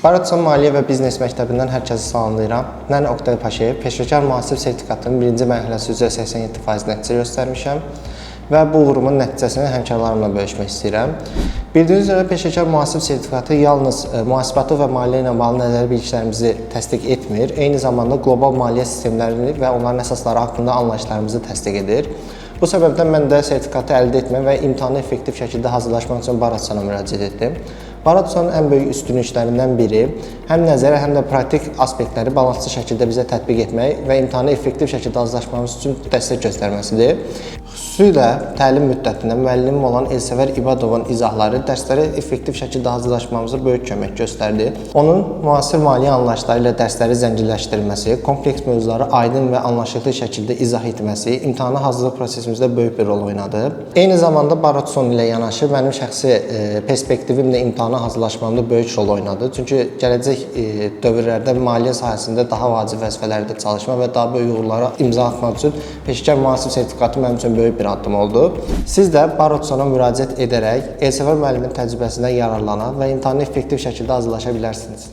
Baratson Maliyyə və Biznes Məktəbindən hər kəsi salamlayıram. Mən Oqtay Paşayev, peşəkar mühasib sertifikatının 1-ci mərhələsi üzrə 87% nəticə göstərmişəm və bu uğurumun nəticəsini həmkarlarımla bölüşmək istəyirəm. Bildiyiniz üzrə peşəkar mühasib sertifikatı yalnız mühasibatı və maliyyə ilə bağlı nəzəri biliklərimizi təsdiq etmir, eyni zamanda qlobal maliyyə sistemlərini və onların əsasları haqqında anlayışlarımızı təsdiq edir. Bu səbəbdən mən də sertifikatı əldə etmək və imtahanı effektiv şəkildə hazırlaşmaq üçün Baratsona müraciət etdim. Baratsonun ən böyük üstünlüklərindən biri həm nəzəri, həm də praktik aspektləri balanslı şəkildə bizə tətbiq etmək və imtahanı effektiv şəkildə hazırlaşmamız üçün dəstək göstərməsidir. Xüsusilə təlim müddətində müəllimim olan Elsəvər İbadovun izahları dərsləri effektiv şəkildə hazırlaşmamıza böyük kömək göstərdi. Onun müasir maliyyə anlayışları ilə dərsləri zənginləşdirilməsi, kompleks mövzuları aydın və anlaşılır şəkildə izah etməsi imtahana hazırlıq prosesimizdə böyük bir rol oynadı. Eyni zamanda Baratson ilə yanaşı mənim şəxsi perspektivim də imtahana hazırlaşmamda böyük rol oynadı. Çünki gələcək dövrlərdə maliyyə sahəsində daha vacib vəzifələrdə çalışma və daha böyük uğurlara imza atmaq üçün peşəkar mühasib sertifikatı mənim üçün böyük bir addım oldu. Siz də Baratsona müraciət edərək Elsəvər müəllimin təcrübəsindən yararlana və imtahanı effektiv şəkildə hazırlaşa bilərsiniz.